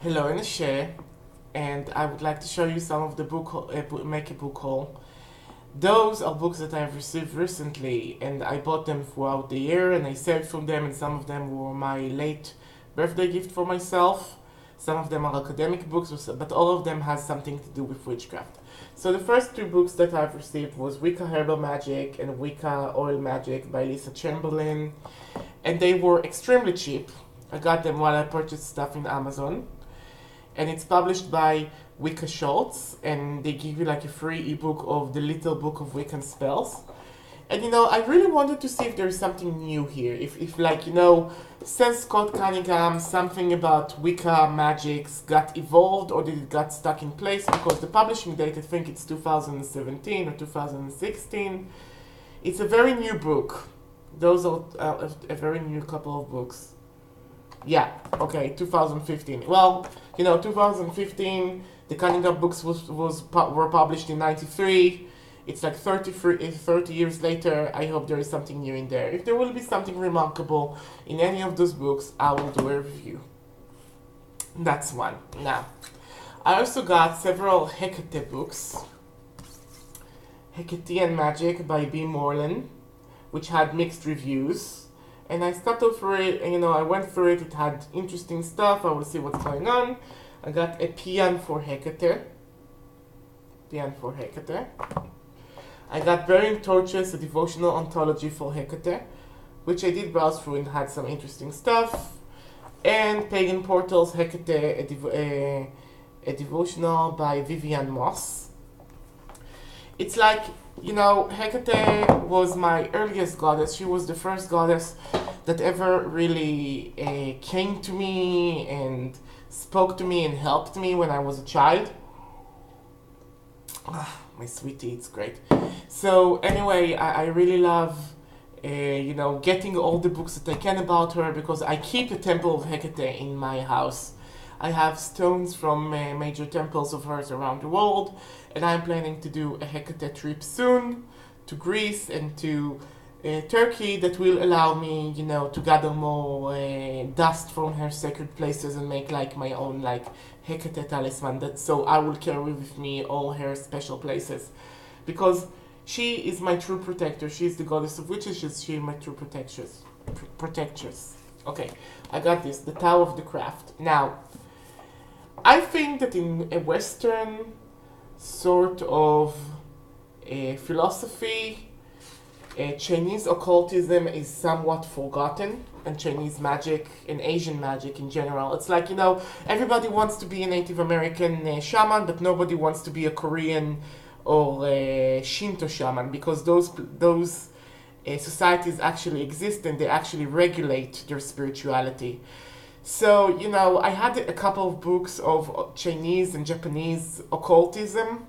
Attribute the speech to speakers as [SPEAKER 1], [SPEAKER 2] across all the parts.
[SPEAKER 1] Hello, Anashe, and I would like to show you some of the make a book haul. Those are books that I've received recently, and I bought them throughout the year, and I saved from them, and some of them were my late birthday gift for myself. Some of them are academic books, but all of them has something to do with witchcraft. So the first two books that I've received was Wicca Herbal Magic and Wicca Oil Magic by Lisa Chamberlain, and they were extremely cheap. I got them while I purchased stuff in Amazon, and it's published by Wicca Schultz, and they give you like a free ebook of the Little Book of Wiccan Spells. And I really wanted to see if there is something new here. If like, since Scott Cunningham, something about Wicca magics got evolved or did it got stuck in place, because the publishing date, I think it's 2017 or 2016. It's a very new book. Those are a very new couple of books. Yeah, okay, 2015. Well, 2015, the Cunningham books were published in 93. It's like 30 years later. I hope there is something new in there. If there will be something remarkable in any of those books, I will do a review. That's one. Now, I also got several Hecate books. Hecatean Magic by B. Moreland, which had mixed reviews. And I started through it, and I went through it. It had interesting stuff. I will see what's going on. I got a Pian for Hecate. I got Burning Torches, a devotional ontology for Hecate, which I did browse through and had some interesting stuff. And Pagan Portals, Hecate, a devotional by Vivian Moss. It's like, Hecate was my earliest goddess. She was the first goddess that ever really came to me and spoke to me and helped me when I was a child. My sweetie, it's great. So anyway, I really love, getting all the books that I can about her, because I keep a temple of Hecate in my house. I have stones from major temples of hers around the world, and I'm planning to do a Hecate trip soon to Greece and to Turkey that will allow me, to gather more dust from her sacred places and make like my own like Hecate talisman. So I will carry with me all her special places, because she is my true protector. She is the goddess of witches. She is my true protectress. Okay, I got this, the Tao of the Craft. Now, I think that in a Western sort of philosophy, Chinese occultism is somewhat forgotten, and Chinese magic and Asian magic in general. It's like, everybody wants to be a Native American shaman, but nobody wants to be a Korean or a Shinto shaman, because those societies actually exist and they actually regulate their spirituality. So, I had a couple of books of Chinese and Japanese occultism,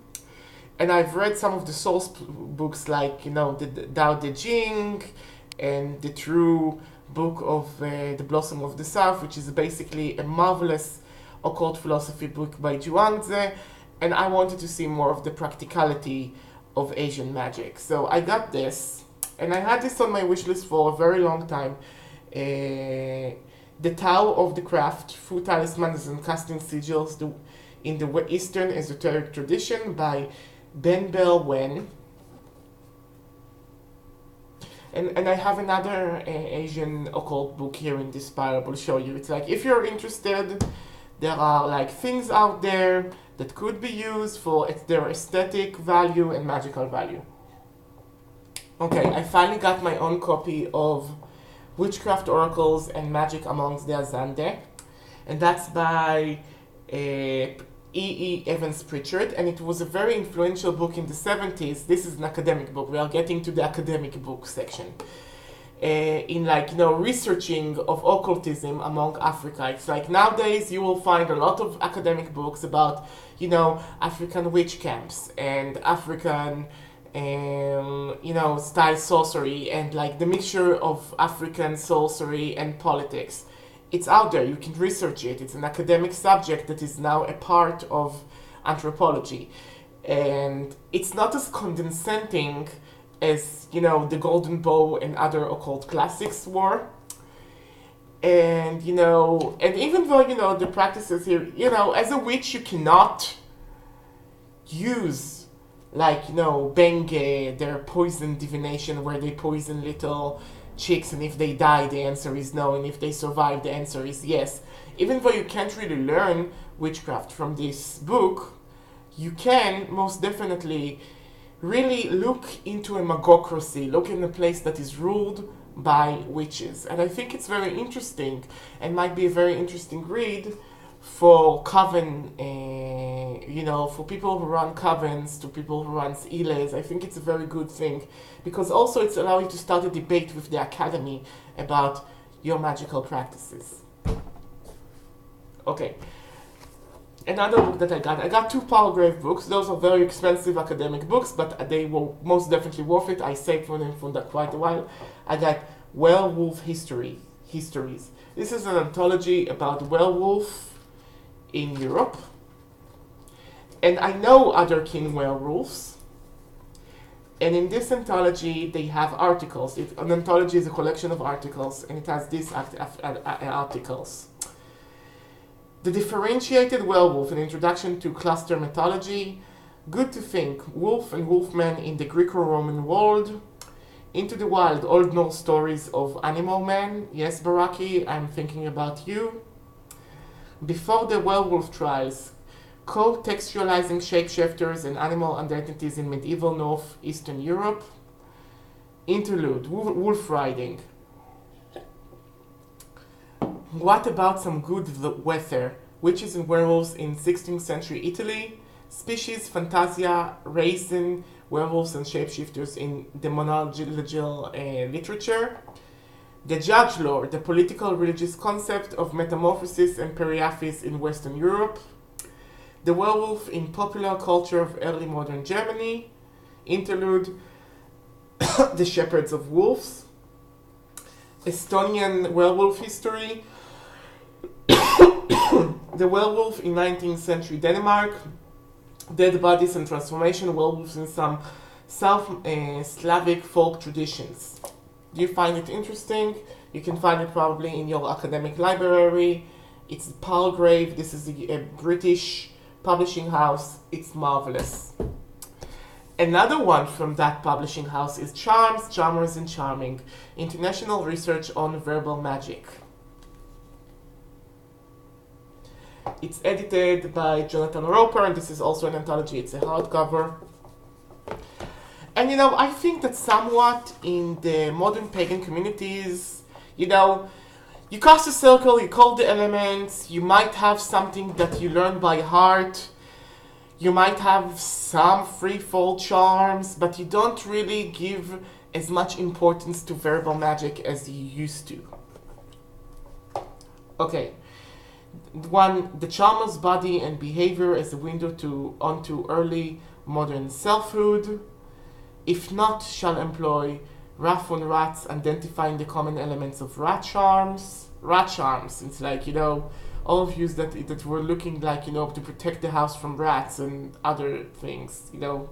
[SPEAKER 1] and I've read some of the source books like, the Tao Te Ching and the True Book of the Blossom of the South, which is basically a marvelous occult philosophy book by Zhuangzi, and I wanted to see more of the practicality of Asian magic. So I got this, and I had this on my wish list for a very long time. The Tao of the Craft, Through Talismans and Casting Sigils in the Eastern Esoteric Tradition by Ben Bell Wen. And I have another Asian occult book here in this pile. I will show you. It's like, if you're interested, there are like things out there that could be used for their aesthetic value and magical value. Okay, I finally got my own copy of Witchcraft Oracles and Magic Amongst the Azande, and that's by E. Evans Pritchard, and it was a very influential book in the 70s. This is an academic book. We are getting to the academic book section. In researching of occultism among Africa. It's like nowadays you will find a lot of academic books about, African witch camps and African style sorcery, and like the mixture of African sorcery and politics. It's out there. You can research it. It's an academic subject that is now a part of anthropology, and it's not as condescending as the Golden Bow and other occult classics were. And, you know, and even though, you know, the practices here, you know, as a witch, you cannot use, like, you know, Benge, their poison divination, where they poison little chicks, and if they die, the answer is no, and if they survive, the answer is yes. Even though you can't really learn witchcraft from this book, you can most definitely really look into a magocracy, look in a place that is ruled by witches. And I think it's very interesting and might be a very interesting read for coven, you know, for people who run covens, to people who run iles. I think it's a very good thing, because also it's allowing you to start a debate with the academy about your magical practices. Okay. Another book that I got two Palgrave books. Those are very expensive academic books, but they were most definitely worth it. I saved for them for quite a while. I got Werewolf Histories. This is an anthology about werewolf in Europe. And I know other kin werewolves. And in this anthology, they have articles. An anthology is a collection of articles, and it has these articles. The Differentiated Werewolf, an introduction to cluster mythology. Good to think, wolf and wolfman in the Greco-Roman world. Into the Wild, Old Norse stories of animal men. Yes, Baraki, I'm thinking about you. Before the Werewolf Trials, co-textualizing shapeshifters and animal identities in medieval northeastern Europe. Interlude, wolf riding. What about some good weather? Witches and werewolves in 16th century Italy. Species, fantasia, raisin, werewolves and shapeshifters in demonological literature. The judge lore, the political religious concept of metamorphosis and periaphis in Western Europe. The werewolf in popular culture of early modern Germany. Interlude, the shepherds of wolves. Estonian werewolf history. The werewolf in 19th century Denmark. Dead bodies and transformation, werewolves in some South Slavic folk traditions. Do you find it interesting? You can find it probably in your academic library. It's Palgrave. This is a British publishing house. It's marvelous. Another one from that publishing house is Charms, Charmers and Charming, International Research on Verbal Magic. It's edited by Jonathan Roper, and this is also an anthology. It's a hardcover. And, you know, I think that somewhat in the modern pagan communities, you know, you cast a circle, you call the elements, you might have something that you learn by heart, you might have some free-fall charms, but you don't really give as much importance to verbal magic as you used to. Okay. One, the charmer's body and behavior as a window onto early modern selfhood. If not, shall employ Raff on Rats, identifying the common elements of rat charms. Rat charms, it's like, you know, all of you that were looking like, you know, to protect the house from rats and other things, you know.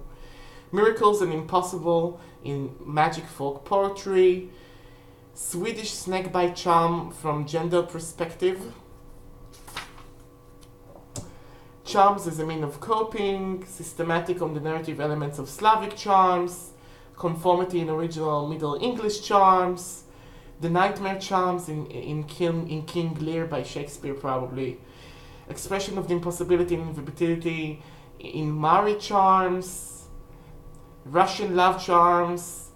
[SPEAKER 1] Miracles and impossible in magic folk poetry. Swedish snakebite charm from gender perspective. Charms as a mean of coping, systematic on the narrative elements of Slavic charms, conformity in original Middle English charms, the nightmare charms in King Lear by Shakespeare probably, expression of the impossibility and inevitability in Mari charms, Russian love charms,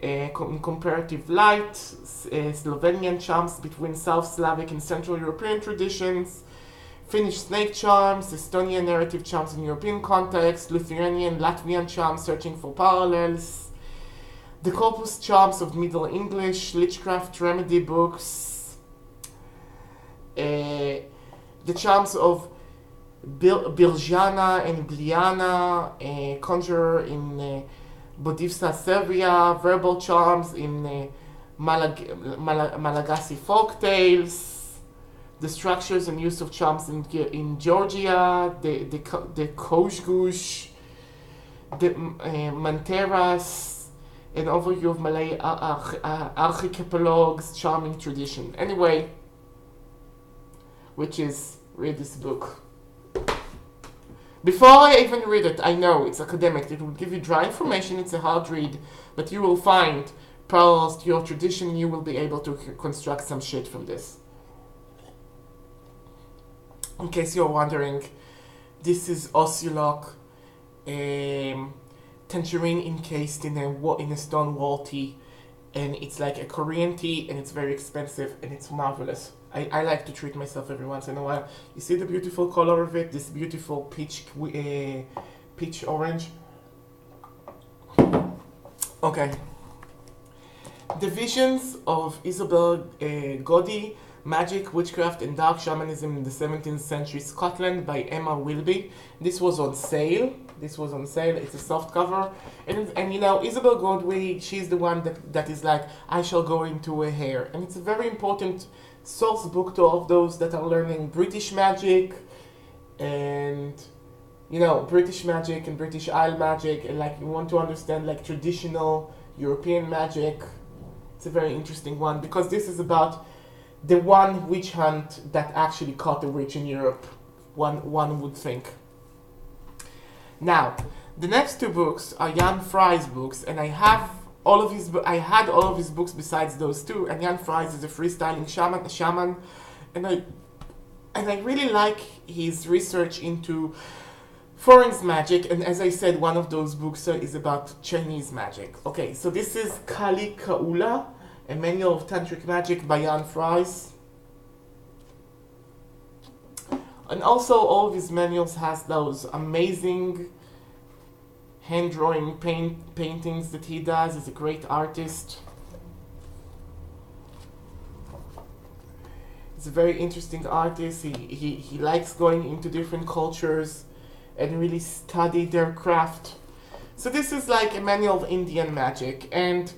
[SPEAKER 1] comparative light, Slovenian charms between South Slavic and Central European traditions, Finnish snake charms, Estonian narrative charms in European context, Lithuanian, Latvian charms searching for parallels, the corpus charms of Middle English, Witchcraft remedy books, the charms of Biljana and Bliana, conjurer in Bodivsa, Serbia, verbal charms in Malagasy folktales, the structures and use of charms in Georgia, the Koshgush, the Manteras, an overview of Malay archipelago's charming tradition. Anyway, which is read this book. Before I even read it, I know it's academic. It will give you dry information. It's a hard read, but you will find parallels to your tradition. You will be able to construct some shit from this. In case you're wondering, this is Ossilock, tangerine encased in a stone wall tea, and it's like a Korean tea, and it's very expensive, and it's marvelous. I like to treat myself every once in a while. You see the beautiful color of it, this beautiful peach orange. Okay. The visions of Isabel Godi, Magic, Witchcraft, and Dark Shamanism in the 17th Century Scotland by Emma Wilby. This was on sale. It's a soft cover. And you know, Isabel Godwin, she's the one that is like, I shall go into a hair. And it's a very important source book to all of those that are learning British magic and, you know, British magic and British Isle magic, and like you want to understand like traditional European magic. It's a very interesting one because this is about the one witch hunt that actually caught a witch in Europe, one would think. Now, the next two books are Jan Fry's books, and I had all of his books besides those two. And Jan Fry is a freestyling shaman, and I really like his research into foreign magic. And as I said, one of those books is about Chinese magic. Okay, so this is Kali Kaula, a manual of tantric magic by Jan Fry. And also all of his manuals has those amazing hand-drawing paintings that he does. He's a great artist. He's a very interesting artist. He likes going into different cultures and really study their craft. So this is like a manual of Indian magic, and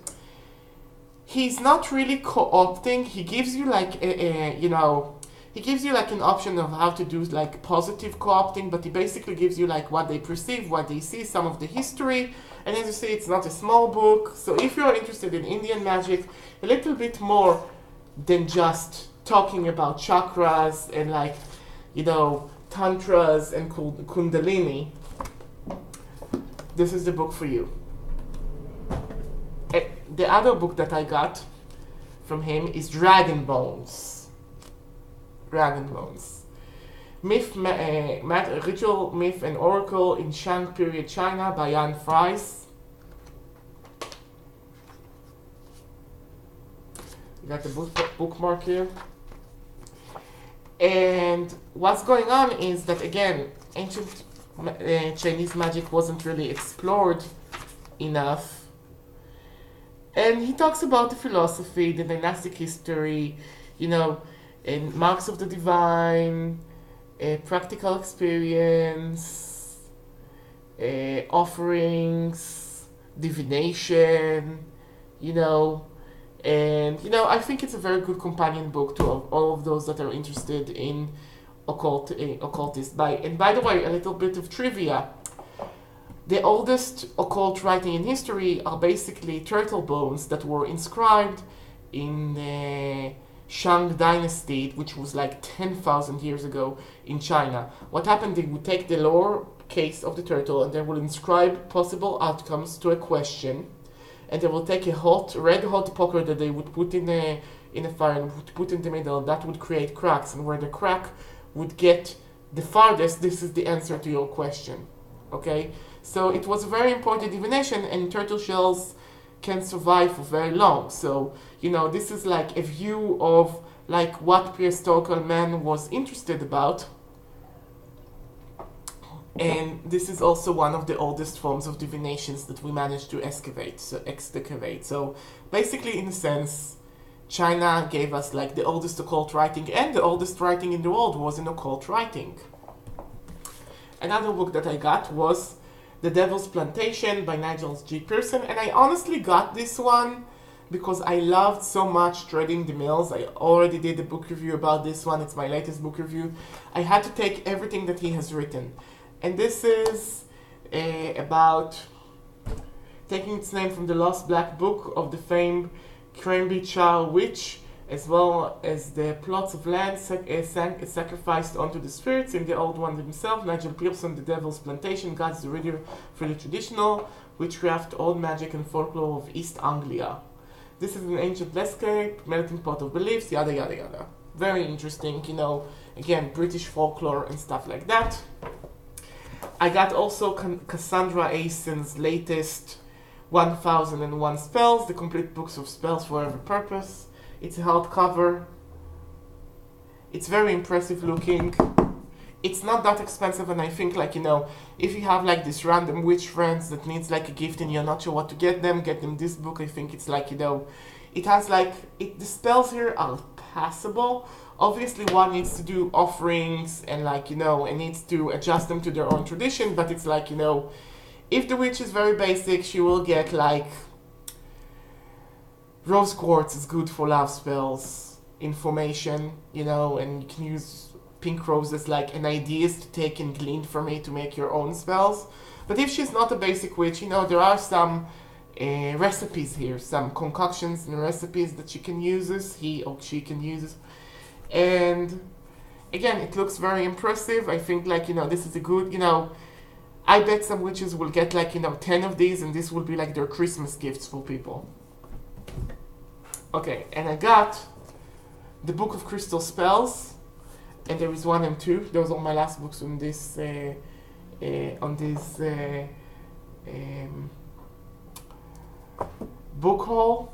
[SPEAKER 1] he's not really co-opting. He gives you like he gives you like an option of how to do like positive co-opting, but he basically gives you like what they perceive, what they see, some of the history. And as you see, it's not a small book. So if you're interested in Indian magic, a little bit more than just talking about chakras and like, you know, tantras and kundalini, this is the book for you. The other book that I got from him is Dragon Bones. Ritual, Myth, and Oracle in Shang Period China by Jan Fry. You got the bookmark here. And what's going on is that, again, ancient Chinese magic wasn't really explored enough. And he talks about the philosophy, the dynastic history, you know, and marks of the divine, practical experience, offerings, divination, you know. And, you know, I think it's a very good companion book to all of those that are interested in occultists. And by the way, a little bit of trivia. The oldest occult writing in history are basically turtle bones that were inscribed in the Shang Dynasty, which was like 10,000 years ago in China. What happened, they would take the lower case of the turtle and they will inscribe possible outcomes to a question, and they will take a red hot poker that they would put in a fire and would put in the middle. That would create cracks, and where the crack would get the farthest, this is the answer to your question. Okay? So it was a very important divination, and turtle shells can survive for very long. So, you know, this is like a view of like what prehistorical man was interested about. And this is also one of the oldest forms of divinations that we managed to excavate. So basically, in a sense, China gave us like the oldest occult writing, and the oldest writing in the world was in occult writing. Another book that I got was The Devils Plantation by Nigel G. Pearson, and I honestly got this one because I loved so much Threading the Mills. I already did a book review about this one. It's my latest book review. I had to take everything that he has written. And this is about taking its name from the Lost Black Book of the famed Cranby Child Witch as well as the plots of land sacrificed onto the spirits in the Old One himself, Nigel Pearson, The Devils Plantation, Guides the Reader for the Traditional Witchcraft, Old Magic and Folklore of East Anglia. This is an ancient landscape, melting pot of beliefs, yada yada yada. Very interesting, you know, again, British folklore and stuff like that. I got also Cassandra Asen's latest 1001 Spells, the complete books of spells for every purpose. It's a hardcover. It's very impressive looking. It's not that expensive, and I think, like, you know, if you have like this random witch friends that needs like a gift and you're not sure what to get them this book. I think it's like, you know, it has like, the spells here are passable. Obviously one needs to do offerings and, like, you know, and needs to adjust them to their own tradition, but it's like, you know, if the witch is very basic, she will get like rose quartz is good for love spells, information, you know, and you can use pink roses like an ideas to take and glean from it to make your own spells. But if she's not a basic witch, you know, there are some recipes here, some concoctions and recipes that she can use, he or she can use. And again, it looks very impressive. I think, like, you know, this is a good, you know, I bet some witches will get like, you know, 10 of these, and this will be like their Christmas gifts for people. Okay, and I got the Book of Crystal Spells, and there is 1 and 2. Those are my last books on this book haul.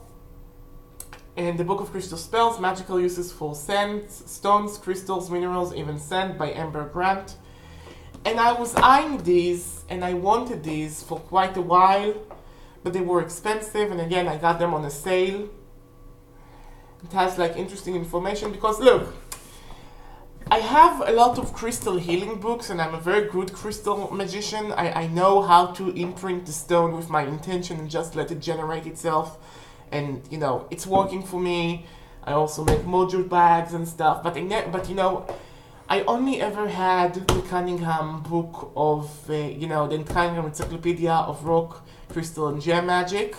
[SPEAKER 1] And the Book of Crystal Spells, Magical Uses for Scents, Stones, Crystals, Minerals, Even Sand by Amber Grant. And I was eyeing these, and I wanted these for quite a while, but they were expensive, and again, I got them on a sale. It has like interesting information because, look, I have a lot of crystal healing books, and I'm a very good crystal magician. I know how to imprint the stone with my intention and just let it generate itself. And, you know, it's working for me. I also make module bags and stuff. But you know, I only ever had the Cunningham book of, you know, the Cunningham Encyclopedia of Rock, Crystal and Gem Magic.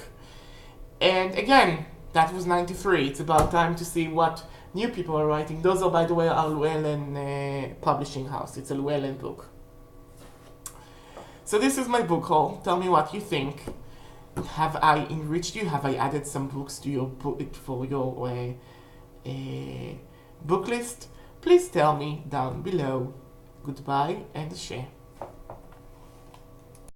[SPEAKER 1] And again, that was 93. It's about time to see what new people are writing. Those are, by the way, our Llewellyn publishing house. It's a Llewellyn book. So this is my book haul. Tell me what you think. Have I enriched you? Have I added some books to your book for your book list? Please tell me down below. Goodbye and share.